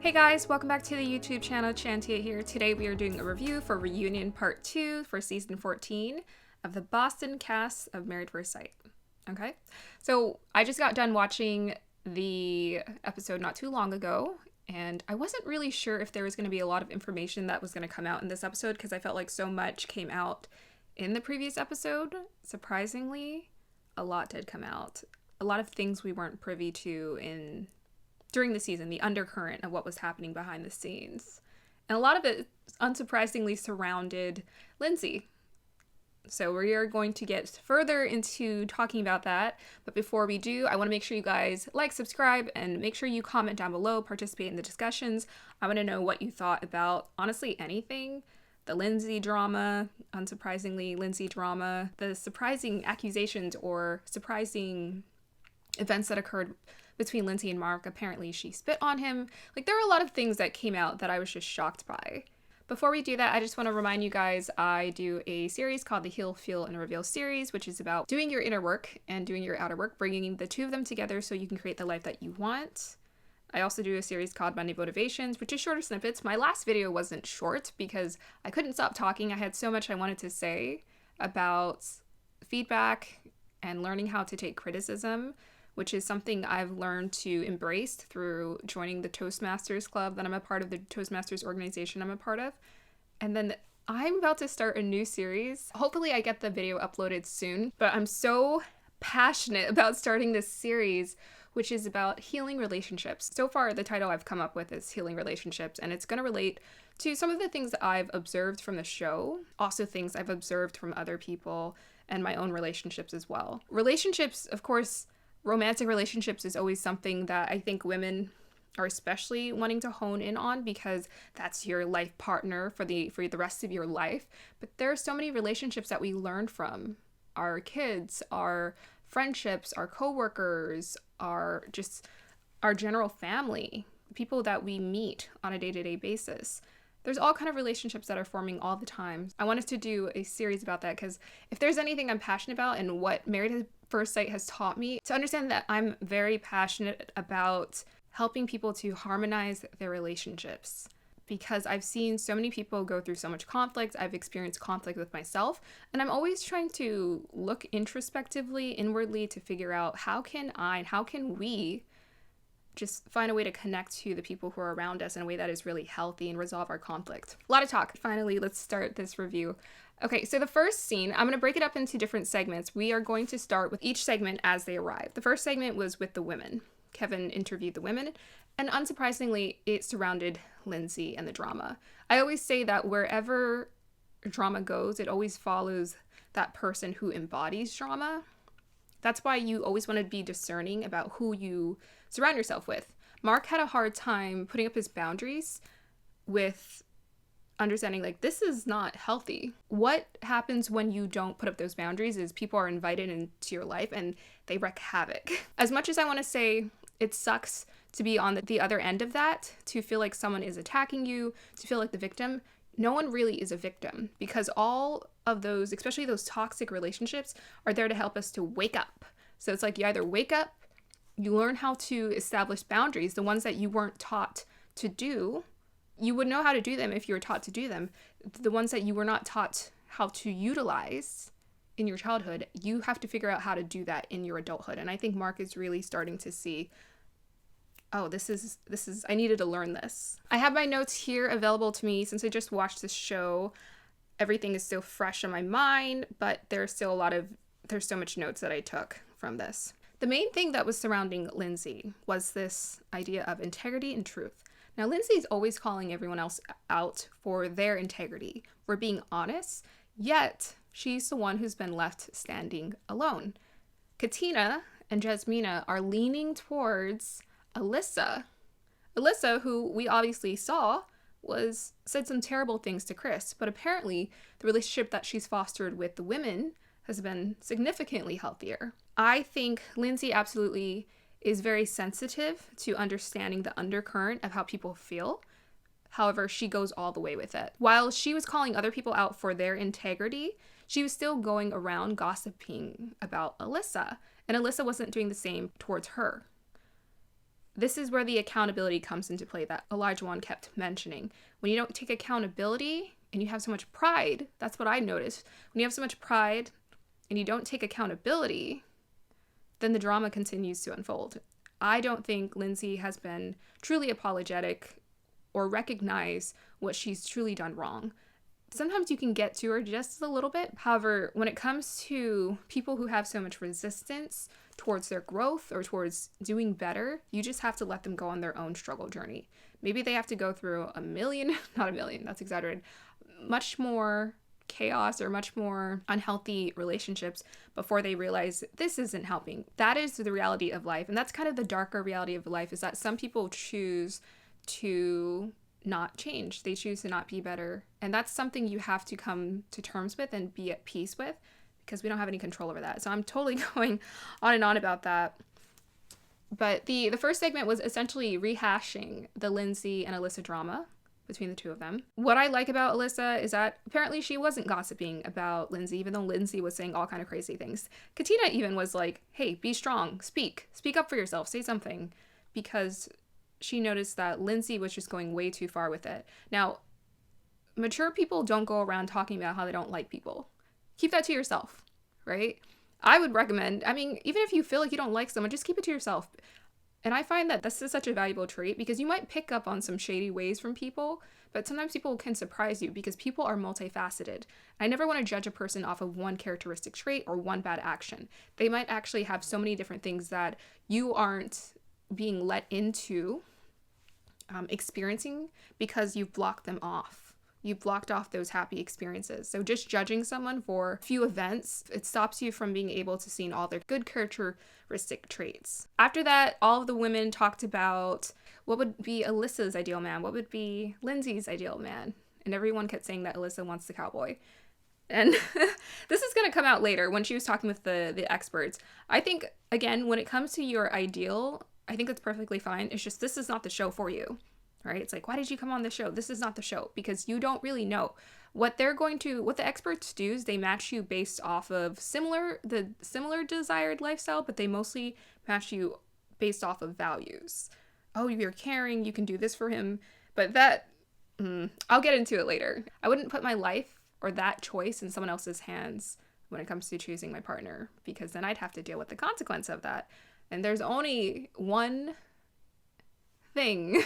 Hey guys, welcome back to the YouTube channel. Shantia here. Today we are doing a review for Reunion Part 2 for Season 14 of the Boston cast of Married First Sight. Okay, so I just got done watching the episode not too long ago, and I wasn't really sure if there was going to be a lot of information that was going to come out in this episode because I felt like so much came out in the previous episode. Surprisingly, a lot did come out. A lot of things we weren't privy to during the season, the undercurrent of what was happening behind the scenes. And a lot of it, unsurprisingly, surrounded Lindsay. So we are going to get further into talking about that. But before we do, I want to make sure you guys like, subscribe, and make sure you comment down below, participate in the discussions. I want to know what you thought about, honestly, anything. The Lindsay drama, unsurprisingly, Lindsay drama, the surprising accusations or surprising events that occurred between Lindsay and Mark. Apparently she spit on him. Like, there are a lot of things that came out that I was just shocked by. Before we do that, I just want to remind you guys, I do a series called the Heal, Feel, and Reveal series, which is about doing your inner work and doing your outer work, bringing the two of them together so you can create the life that you want. I also do a series called Monday Motivations, which is shorter snippets. My last video wasn't short because I couldn't stop talking. I had so much I wanted to say about feedback and learning how to take criticism, which is something I've learned to embrace through joining the Toastmasters Club that I'm a part of, the Toastmasters organization I'm a part of. And then I'm about to start a new series. Hopefully I get the video uploaded soon, but I'm so passionate about starting this series, which is about healing relationships. So far, the title I've come up with is Healing Relationships, and it's going to relate to some of the things that I've observed from the show, also things I've observed from other people, and my own relationships as well. Relationships, of course, romantic relationships is always something that I think women are especially wanting to hone in on because that's your life partner for the rest of your life. But there are so many relationships that we learn from our kids, our friendships, our coworkers, our general family, people that we meet on a day-to-day basis. There's all kind of relationships that are forming all the time. I wanted to do a series about that because if there's anything I'm passionate about and what Married at First Sight has taught me, to understand that I'm very passionate about helping people to harmonize their relationships. Because I've seen so many people go through so much conflict. I've experienced conflict with myself, and I'm always trying to look introspectively, inwardly, to figure out how can we just find a way to connect to the people who are around us in a way that is really healthy and resolve our conflict. A lot of talk. Finally, let's start this review. Okay, so the first scene, I'm going to break it up into different segments. We are going to start with each segment as they arrive. The first segment was with the women. Kevin interviewed the women, and unsurprisingly, it surrounded Lindsay and the drama. I always say that wherever drama goes, it always follows that person who embodies drama. That's why you always want to be discerning about who you surround yourself with. Mark had a hard time putting up his boundaries with understanding, like, this is not healthy. What happens when you don't put up those boundaries is people are invited into your life and they wreak havoc. As much as I want to say it sucks to be on the other end of that, to feel like someone is attacking you, to feel like the victim, no one really is a victim because all of those, especially those toxic relationships, are there to help us to wake up. So it's like you either wake up, you learn how to establish boundaries, the ones that you weren't taught to do. You would know how to do them if you were taught to do them. The ones that you were not taught how to utilize in your childhood, you have to figure out how to do that in your adulthood. And I think Mark is really starting to see, oh, this is, I needed to learn this. I have my notes here available to me since I just watched this show. Everything is still fresh in my mind, but there's so much notes that I took from this. The main thing that was surrounding Lindsay was this idea of integrity and truth. Now, Lindsay's always calling everyone else out for their integrity, for being honest, yet she's the one who's been left standing alone. Katina and Jasmina are leaning towards Alyssa. Alyssa, who we obviously saw, said some terrible things to Chris, but apparently the relationship that she's fostered with the women has been significantly healthier. I think Lindsay absolutely is very sensitive to understanding the undercurrent of how people feel. However, she goes all the way with it. While she was calling other people out for their integrity, she was still going around gossiping about Alyssa, and Alyssa wasn't doing the same towards her. this is where the accountability comes into play that Elijah kept mentioning. When you don't take accountability and you have so much pride, that's what I noticed. When you have so much pride and you don't take accountability, then the drama continues to unfold. I don't think Lindsay has been truly apologetic or recognize what she's truly done wrong. Sometimes you can get to her just a little bit. However, when it comes to people who have so much resistance towards their growth or towards doing better, you just have to let them go on their own struggle journey. Maybe they have to go through not a million, that's exaggerated, much more chaos or much more unhealthy relationships before they realize this isn't helping. That is the reality of life. And that's kind of the darker reality of life, is that some people choose to not change. They choose to not be better. And that's something you have to come to terms with and be at peace with, because we don't have any control over that. So I'm totally going on and on about that. But the first segment was essentially rehashing the Lindsay and Alyssa drama between the two of them. What I like about Alyssa is that apparently she wasn't gossiping about Lindsay, even though Lindsay was saying all kind of crazy things. Katina even was like, hey, be strong, speak up for yourself, say something, because she noticed that Lindsay was just going way too far with it. Now, mature people don't go around talking about how they don't like people. Keep that to yourself, right? I would recommend, even if you feel like you don't like someone, just keep it to yourself. And I find that this is such a valuable trait, because you might pick up on some shady ways from people, but sometimes people can surprise you because people are multifaceted. I never want to judge a person off of one characteristic trait or one bad action. They might actually have so many different things that you aren't being let into experiencing because you've blocked them off. You've blocked off those happy experiences. So just judging someone for a few events, it stops you from being able to see all their good characteristic traits. After that, all of the women talked about what would be Alyssa's ideal man, what would be Lindsay's ideal man. And everyone kept saying that Alyssa wants the cowboy. And this is going to come out later when she was talking with the experts. I think, again, when it comes to your ideal, I think that's perfectly fine. It's just, this is not the show for you, right? It's like, why did you come on the show? This is not the show, because you don't really know what the experts do is they match you based off of the similar desired lifestyle, but they mostly match you based off of values. Oh, you're caring, you can do this for him. But I'll get into it later. I wouldn't put my life or that choice in someone else's hands when it comes to choosing my partner, because then I'd have to deal with the consequence of that. And there's only one thing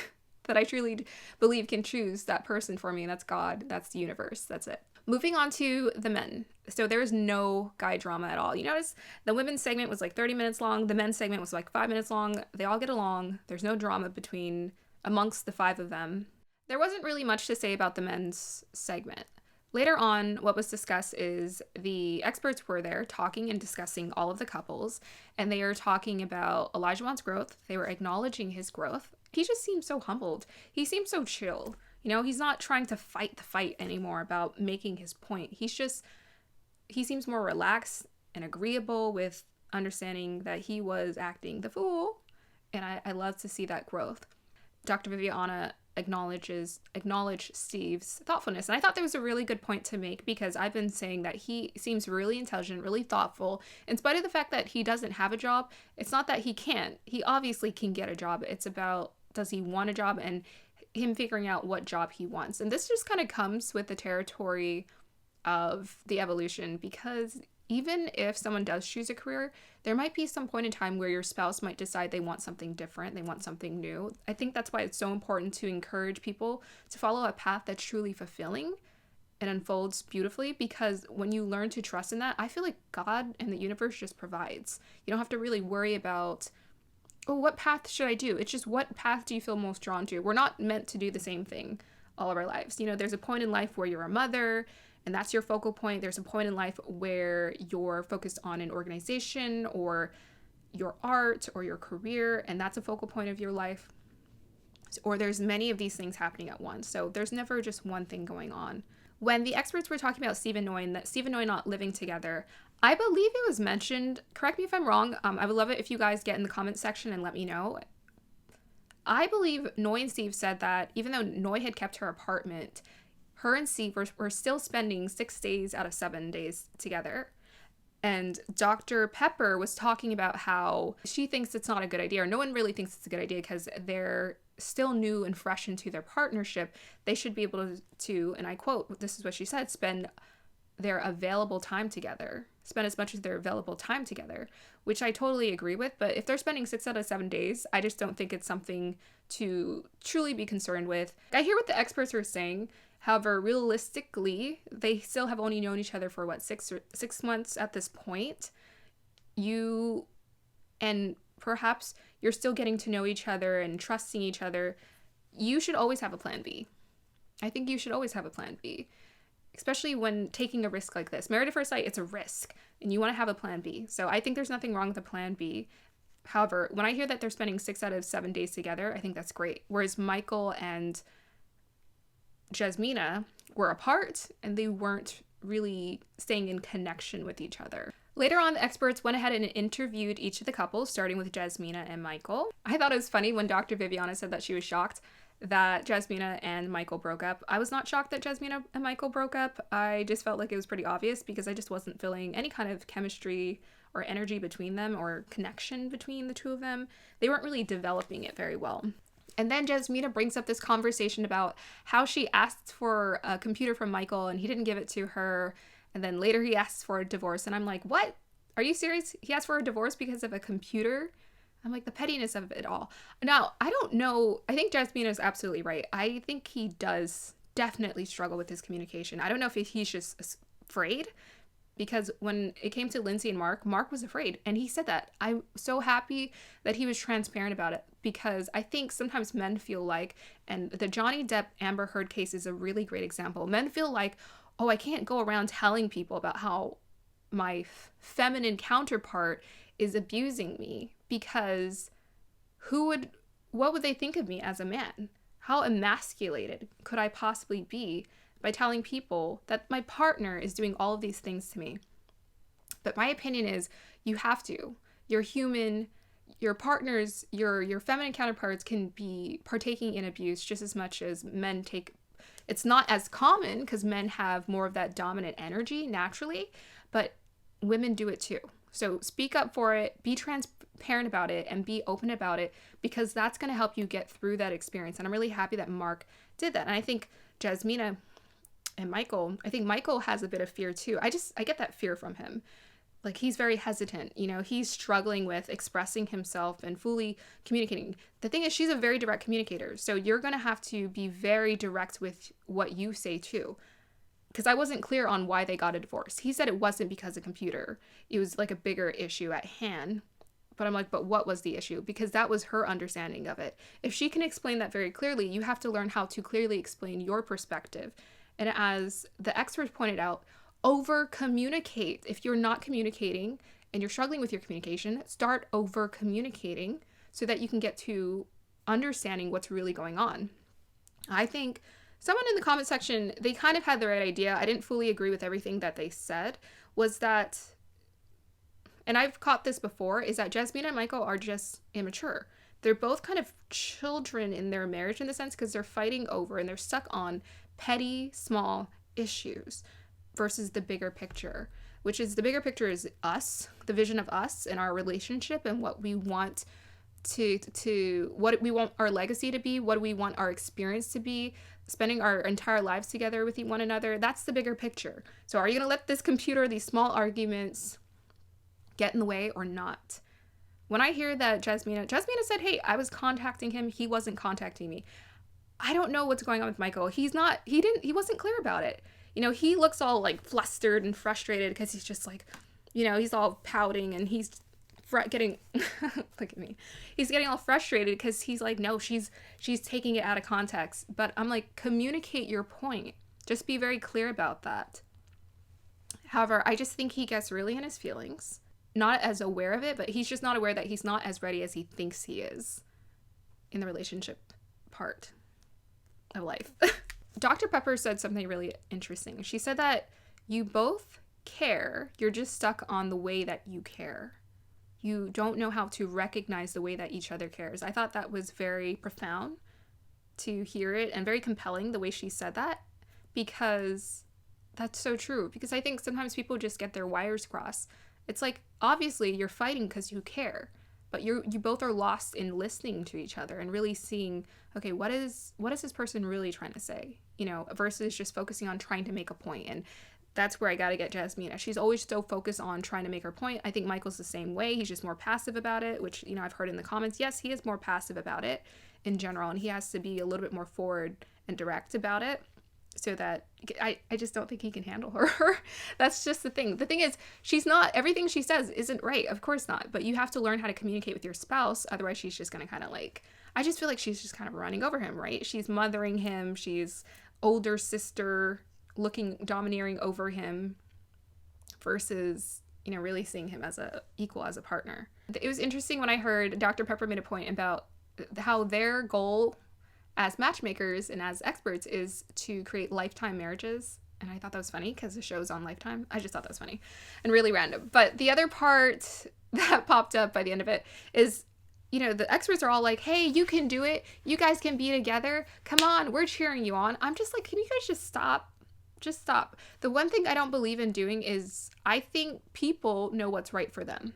that I truly believe can choose that person for me, and that's God. That's the universe. That's it. Moving on to the men. So there's no guy drama at all. You notice the women's segment was like 30 minutes long. The men's segment was like 5 minutes long. They all get along. There's no drama amongst the 5 of them. There wasn't really much to say about the men's segment. Later on, what was discussed is the experts were there talking and discussing all of the couples, and they are talking about Elijah's growth. They were acknowledging his growth. He just seems so humbled. He seems so chill. He's not trying to fight the fight anymore about making his point. He seems more relaxed and agreeable with understanding that he was acting the fool, and I love to see that growth. Dr. Viviana acknowledged Steve's thoughtfulness. And I thought that was a really good point to make, because I've been saying that he seems really intelligent, really thoughtful. In spite of the fact that he doesn't have a job, it's not that he can't. He obviously can get a job. It's about, does he want a job, and him figuring out what job he wants. And this just kind of comes with the territory of the evolution, because even if someone does choose a career, there might be some point in time where your spouse might decide they want something different, they want something new. I think that's why it's so important to encourage people to follow a path that's truly fulfilling and unfolds beautifully, because when you learn to trust in that, I feel like God and the universe just provides. You don't have to really worry about, oh, what path should I do? It's just, what path do you feel most drawn to? We're not meant to do the same thing all of our lives. There's a point in life where you're a mother, and that's your focal point. There's a point in life where you're focused on an organization or your art or your career, and that's a focal point of your life. Or there's many of these things happening at once. So there's never just one thing going on. When the experts were talking about Steve and Noy not living together, I believe it was mentioned, correct me if I'm wrong, I would love it if you guys get in the comment section and let me know. I believe Noy and Steve said that even though Noy had kept her apartment, her and Steve were still spending 6 days out of 7 days together. And Dr. Pepper was talking about how she thinks it's not a good idea, or no one really thinks it's a good idea because they're still new and fresh into their partnership. They should be able to, and I quote, this is what she said, spend their available time together. Spend as much as their available time together, which I totally agree with. But if they're spending 6 out of 7 days, I just don't think it's something to truly be concerned with. I hear what the experts are saying. However, realistically, they still have only known each other for what, 6 months at this point. And perhaps you're still getting to know each other and trusting each other. You should always have a plan B. I think you should always have a plan B, especially when taking a risk like this. Married at first sight, it's a risk, and you want to have a plan B. So I think there's nothing wrong with a plan B. However, when I hear that they're spending 6 out of 7 days together, I think that's great. Whereas Michael and Jasmina were apart, and they weren't really staying in connection with each other. Later on, the experts went ahead and interviewed each of the couples, starting with Jasmina and Michael. I thought it was funny when Dr. Viviana said that she was shocked that Jasmina and Michael broke up. I was not shocked that Jasmina and Michael broke up. I just felt like it was pretty obvious because I just wasn't feeling any kind of chemistry or energy between them or connection between the two of them. They weren't really developing it very well. And then Jasmina brings up this conversation about how she asked for a computer from Michael and he didn't give it to her. And then later he asks for a divorce. And I'm like, what? Are you serious? He asked for a divorce because of a computer? I'm like, the pettiness of it all. Now, I don't know. I think Jasmina is absolutely right. I think he does definitely struggle with his communication. I don't know if he's just afraid, because when it came to Lindsay and Mark was afraid. And he said that. I'm so happy that he was transparent about it, because I think sometimes men feel like, and the Johnny Depp Amber Heard case is a really great example. Men feel like, oh, I can't go around telling people about how my feminine counterpart is abusing me, because what would they think of me as a man? How emasculated could I possibly be by telling people that my partner is doing all of these things to me? But my opinion is, you have to. You're human. Your partners, your feminine counterparts can be partaking in abuse just as much as men take. It's not as common because men have more of that dominant energy naturally, but women do it too. So speak up for it, be transparent about it, and be open about it, because that's going to help you get through that experience. And I'm really happy that Mark did that. And I think Jasmina and Michael, I think Michael has a bit of fear too. I get that fear from him. Like, he's very hesitant. You know, he's struggling with expressing himself and fully communicating. The thing is, she's a very direct communicator. So you're going to have to be very direct with what you say too. Because I wasn't clear on why they got a divorce. He said it wasn't because of computer. It was like a bigger issue at hand. But I'm like, but what was the issue? Because that was her understanding of it. If she can explain that very clearly, you have to learn how to clearly explain your perspective. And as the experts pointed out, over communicate. If you're not communicating and you're struggling with your communication, start over communicating so that you can get to understanding what's really going on. I think someone in the comment section, they kind of had the right idea. I didn't fully agree with everything that they said, was that, and I've caught this before, is that Jasmine and Michael are just immature. They're both kind of children in their marriage in the sense, because they're fighting over and they're stuck on petty, small issues versus the bigger picture, which is, the bigger picture is us, the vision of us and our relationship and what we want what we want our legacy to be, what we want our experience to be, spending our entire lives together with one another. That's the bigger picture. So are you going to let this computer, these small arguments, get in the way or not? When I hear that Jasmina said, hey, I was contacting him, he wasn't contacting me. I don't know what's going on with Michael. He wasn't clear about it. You know, he looks all like flustered and frustrated because he's just like, you know, he's all pouting and he's getting look at me, he's getting all frustrated because he's like, no, she's taking it out of context. But I'm like, communicate your point, just be very clear about that. However, I just think he gets really in his feelings, not as aware of it, but he's just not aware that he's not as ready as he thinks he is in the relationship part of life. Dr. Pepper said something really interesting. She said that you both care, you're just stuck on the way that you care. You don't know how to recognize the way that each other cares. I thought that was very profound to hear it, and very compelling the way she said that, because that's so true. Because I think sometimes people just get their wires crossed It's like, obviously you're fighting because you care, but you both are lost in listening to each other and really seeing, okay, what is this person really trying to say, you know, versus just focusing on trying to make a point. And that's where I got to get Jasmina. She's always so focused on trying to make her point. I think Michael's the same way. He's just more passive about it, which, you know, I've heard in the comments. Yes, he is more passive about it in general, and he has to be a little bit more forward and direct about it, so that I just don't think he can handle her. That's just the thing. The thing is, she's not, everything she says isn't right. Of course not. But you have to learn how to communicate with your spouse. Otherwise, she's just going to kind of like, I just feel like she's just kind of running over him, right? She's mothering him. She's older sister looking, domineering over him versus, you know, really seeing him as a equal, as a partner. It was interesting when I heard Dr. Pepper made a point about how their goal as matchmakers and as experts is to create lifetime marriages. And I thought that was funny because the show's on Lifetime. I just thought that was funny and really random. But the other part that popped up by the end of it is, you know, the experts are all like, hey, you can do it. You guys can be together. Come on, we're cheering you on. I'm just like, can you guys just stop? Just stop. The one thing I don't believe in doing is, I think people know what's right for them.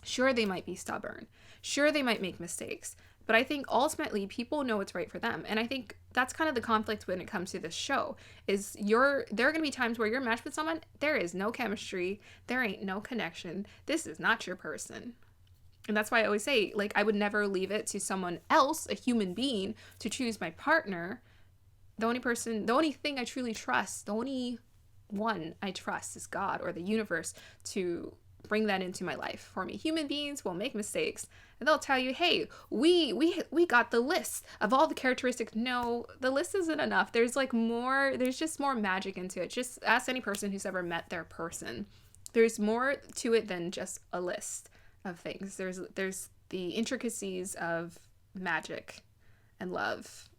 Sure, they might be stubborn. Sure, they might make mistakes. But I think ultimately people know what's right for them. And I think that's kind of the conflict when it comes to this show, is there are going to be times where you're matched with someone, there is no chemistry, there ain't no connection. This is not your person. And that's why I always say, like, I would never leave it to someone else, a human being, to choose my partner. The only thing I truly trust, the only one I trust is God or the universe to bring that into my life for me. Human beings will make mistakes and they'll tell you, hey, we got the list of all the characteristics. No, the list isn't enough. There's like more, there's just more magic into it. Just ask any person who's ever met their person. There's more to it than just a list of things. There's the intricacies of magic and love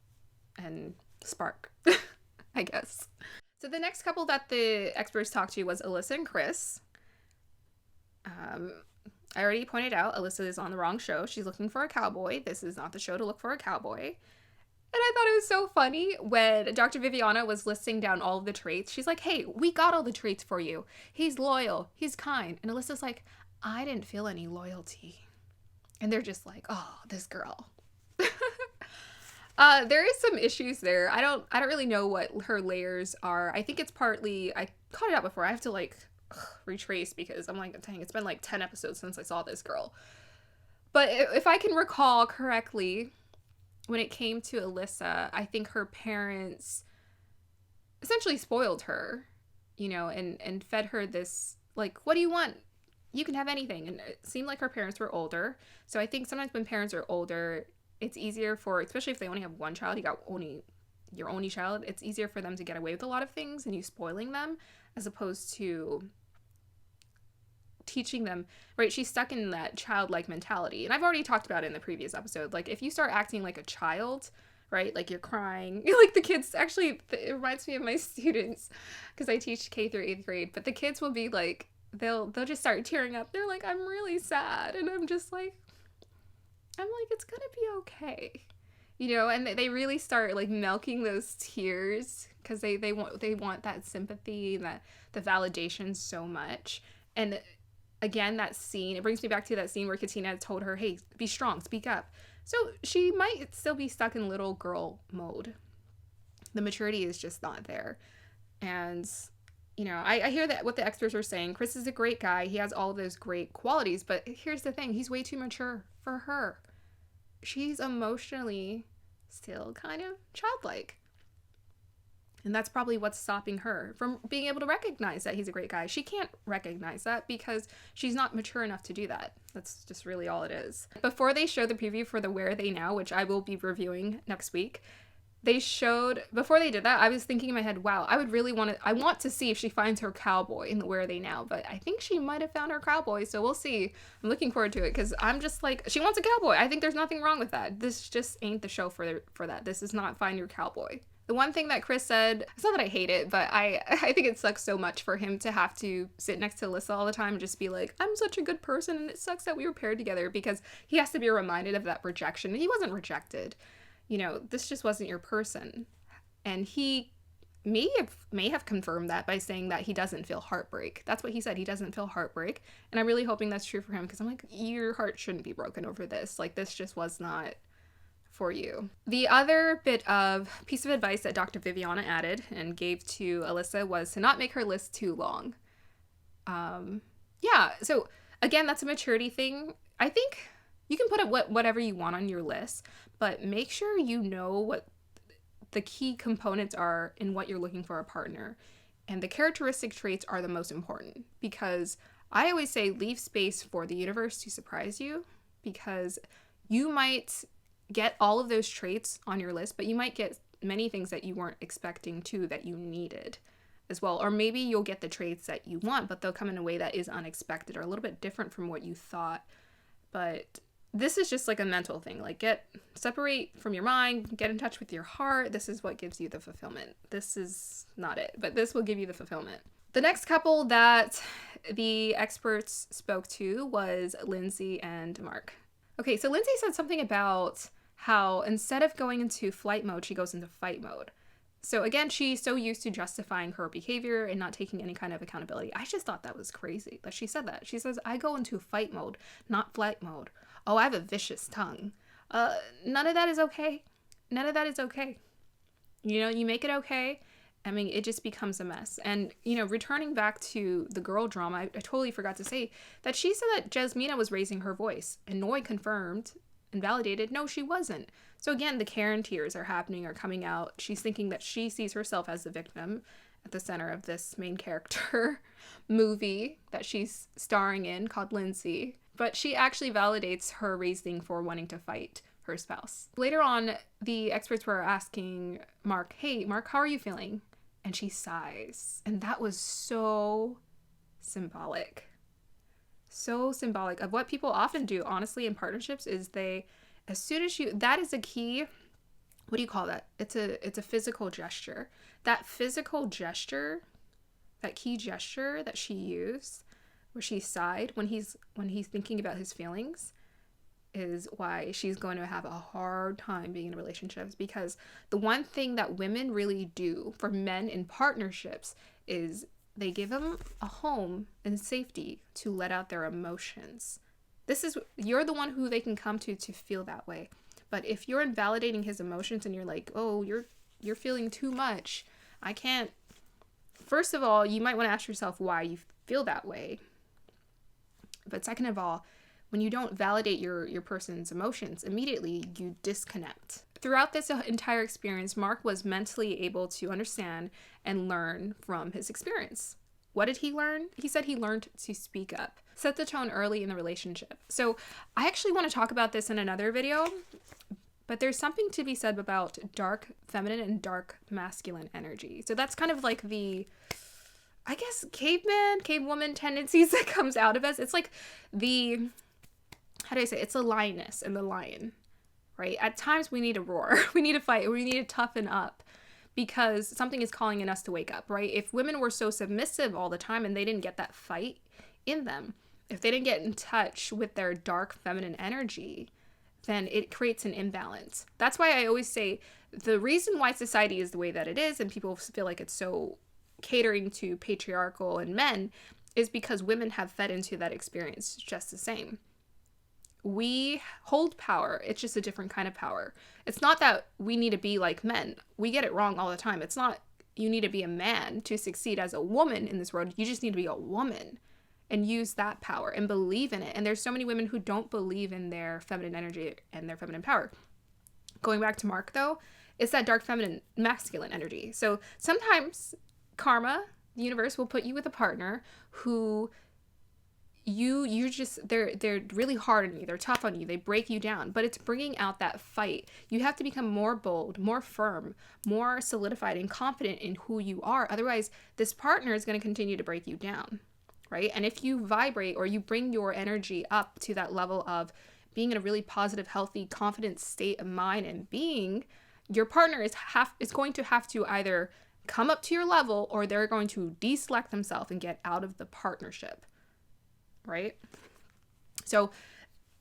and spark, I guess. So the next couple that the experts talked to was Alyssa and Chris. I already pointed out Alyssa is on the wrong show. She's looking for a cowboy. This is not the show to look for a cowboy. And I thought it was so funny when Dr. Viviana was listing down all of the traits. She's like, hey, we got all the traits for you. He's loyal. He's kind. And Alyssa's like, I didn't feel any loyalty. And they're just like, oh, this girl. There is some issues there. I don't really know what her layers are. I think it's partly, I caught it out before. I have to like retrace because I'm like, dang, it's been like 10 episodes since I saw this girl. But if I can recall correctly, when it came to Alyssa, I think her parents essentially spoiled her, you know, and fed her this, like, what do you want? You can have anything. And it seemed like her parents were older. So I think sometimes when parents are older, it's easier for, especially if they only have one child, you got your only child, it's easier for them to get away with a lot of things and you spoiling them as opposed to teaching them, right? She's stuck in that childlike mentality. And I've already talked about it in the previous episode. Like, if you start acting like a child, right? Like, you're crying. Like, the kids, actually, it reminds me of my students because I teach K through 8th grade. But the kids will be like, they'll just start tearing up. They're like, I'm really sad. And I'm like, it's gonna be okay. You know, and they really start like milking those tears because they want that sympathy, that the validation so much. And again, that scene, it brings me back to that scene where Katina told her, hey, be strong, speak up. So she might still be stuck in little girl mode. The maturity is just not there. And, you know, I hear that what the experts are saying. Chris is a great guy. He has all of those great qualities. But here's the thing. He's way too mature for her. She's emotionally still kind of childlike. And that's probably what's stopping her from being able to recognize that he's a great guy. She can't recognize that because she's not mature enough to do that. That's just really all it is. Before they show the preview for the Where Are They Now, which I will be reviewing next week, before they did that, I was thinking in my head, wow, I want to see if she finds her cowboy in the Where Are They Now, but I think she might have found her cowboy, so we'll see. I'm looking forward to it, because I'm just like, she wants a cowboy. I think there's nothing wrong with that. This just ain't the show for that. This is not Find Your Cowboy. The one thing that Chris said, it's not that I hate it, but I think it sucks so much for him to have to sit next to Alyssa all the time and just be like, I'm such a good person, and it sucks that we were paired together, because he has to be reminded of that rejection. And he wasn't rejected. You know, this just wasn't your person. And he may have confirmed that by saying that he doesn't feel heartbreak. That's what he said. He doesn't feel heartbreak. And I'm really hoping that's true for him, because I'm like, your heart shouldn't be broken over this. Like, this just was not for you. The other piece of advice that Dr. Viviana added and gave to Alyssa was to not make her list too long. Yeah, so again, that's a maturity thing. I think you can put whatever you want on your list, but make sure you know what the key components are in what you're looking for a partner. And the characteristic traits are the most important, because I always say leave space for the universe to surprise you, because you might get all of those traits on your list, but you might get many things that you weren't expecting to, that you needed as well. Or maybe you'll get the traits that you want, but they'll come in a way that is unexpected or a little bit different from what you thought. But this is just like a mental thing. Like, separate from your mind, get in touch with your heart. This is what gives you the fulfillment. This is not it, but this will give you the fulfillment. The next couple that the experts spoke to was Lindsay and Mark. Okay, so Lindsay said something about how instead of going into flight mode, she goes into fight mode. So again, she's so used to justifying her behavior and not taking any kind of accountability. I just thought that was crazy that she said that. She says, I go into fight mode, not flight mode. Oh, I have a vicious tongue. None of that is okay. None of that is okay. You know, you make it okay. I mean, it just becomes a mess. And, you know, returning back to the girl drama, I totally forgot to say that she said that Jasmina was raising her voice. And Noi confirmed and validated, no, she wasn't. So again, the Karen tears are coming out. She's thinking that she sees herself as the victim at the center of this main character movie that she's starring in called Lindsay. But she actually validates her reasoning for wanting to fight her spouse. Later on, the experts were asking Mark, hey, Mark, how are you feeling? And she sighs. And that was so symbolic. So symbolic of what people often do, honestly, in partnerships, is as soon as that is a key, what do you call that? It's a physical gesture. That physical gesture, that key gesture that she used, where she sighed when he's thinking about his feelings, is why she's going to have a hard time being in relationships. Because the one thing that women really do for men in partnerships is they give them a home and safety to let out their emotions. You're the one who they can come to feel that way. But if you're invalidating his emotions and you're like, oh, you're feeling too much, I can't. First of all, you might want to ask yourself why you feel that way. But second of all, when you don't validate your person's emotions, immediately you disconnect. Throughout this entire experience, Mark was mentally able to understand and learn from his experience. What did he learn? He said he learned to speak up, set the tone early in the relationship. So I actually want to talk about this in another video, but there's something to be said about dark feminine and dark masculine energy. So that's kind of like the, I guess, cavewoman tendencies that comes out of us. It's like it's a lioness and the lion, right? At times we need to roar, we need to fight, we need to toughen up because something is calling in us to wake up, right? If women were so submissive all the time and they didn't get that fight in them, if they didn't get in touch with their dark feminine energy, then it creates an imbalance. That's why I always say the reason why society is the way that it is and people feel like it's so catering to patriarchal and men is because women have fed into that experience just the same. We hold power. It's just a different kind of power. It's not that we need to be like men. We get it wrong all the time. It's not you need to be a man to succeed as a woman in this world. You just need to be a woman and use that power and believe in it. And there's so many women who don't believe in their feminine energy and their feminine power. Going back to Mark, though, it's that dark feminine masculine energy. So sometimes karma, the universe, will put you with a partner who they're really hard on you, they're tough on you, they break you down, but it's bringing out that fight. You have to become more bold, more firm, more solidified and confident in who you are. Otherwise, this partner is going to continue to break you down, right? And if you vibrate or you bring your energy up to that level of being in a really positive, healthy, confident state of mind and being, your partner is going to have to either come up to your level or they're going to deselect themselves and get out of the partnership. Right? So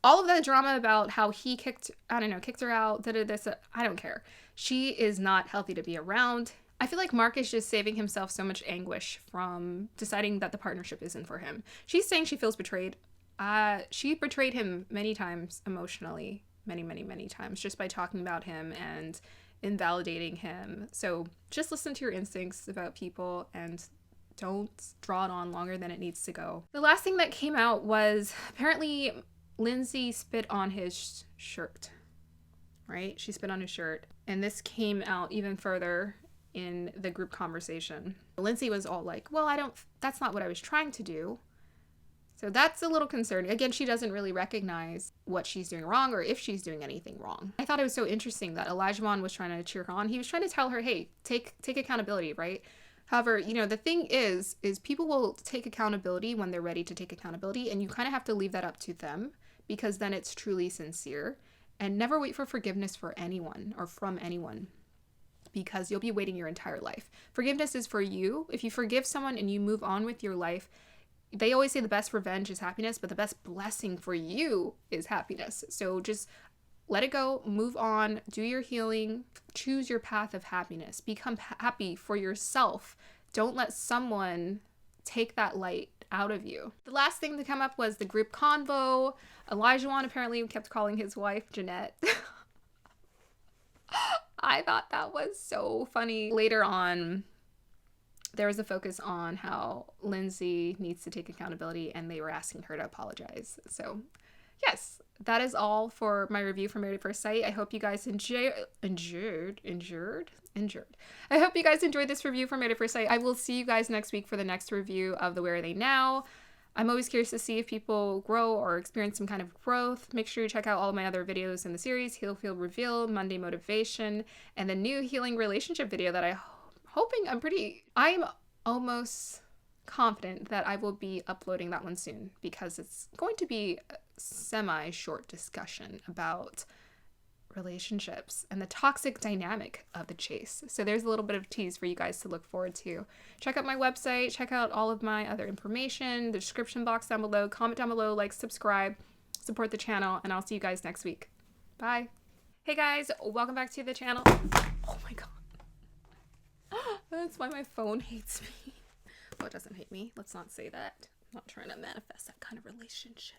all of that drama about how he kicked her out, I don't care. She is not healthy to be around. I feel like Mark is just saving himself so much anguish from deciding that the partnership isn't for him. She's saying she feels betrayed. She betrayed him many times emotionally, many times, just by talking about him and invalidating him. So just listen to your instincts about people and don't draw it on longer than it needs to go. The last thing that came out was apparently Lindsay spit on his shirt, right? She spit on his shirt. And this came out even further in the group conversation. Lindsay was all like, well, that's not what I was trying to do. So that's a little concerning. Again, she doesn't really recognize what she's doing wrong or if she's doing anything wrong. I thought it was so interesting that Elijahwan was trying to cheer her on. He was trying to tell her, hey, take accountability, right? However, you know, the thing is people will take accountability when they're ready to take accountability, and you kind of have to leave that up to them, because then it's truly sincere. And never wait for forgiveness for anyone or from anyone, because you'll be waiting your entire life. Forgiveness is for you. If you forgive someone and you move on with your life, they always say the best revenge is happiness, but the best blessing for you is happiness. So just let it go, move on, do your healing, choose your path of happiness, become happy for yourself. Don't let someone take that light out of you. The last thing to come up was the group convo. Elijahwan apparently kept calling his wife Jeanette. I thought that was so funny. Later on, there was a focus on how Lindsay needs to take accountability, and they were asking her to apologize. So yes, that is all for my review for Married at First Sight. I hope you guys enjoyed. I hope you guys enjoyed this review for Married at First Sight. I will see you guys next week for the next review of the Where Are They Now. I'm always curious to see if people grow or experience some kind of growth. Make sure you check out all of my other videos in the series, Heal, Feel, Reveal, Monday Motivation, and the new healing relationship video that I'm almost confident that I will be uploading that one soon, because it's going to be a semi-short discussion about relationships and the toxic dynamic of the chase. So there's a little bit of tease for you guys to look forward to. Check out my website, check out all of my other information, the description box down below, comment down below, like, subscribe, support the channel, and I'll see you guys next week. Bye. Hey guys, welcome back to the channel. Oh my god. That's why my phone hates me. Well, it doesn't hate me. Let's not say that. I'm not trying to manifest that kind of relationship.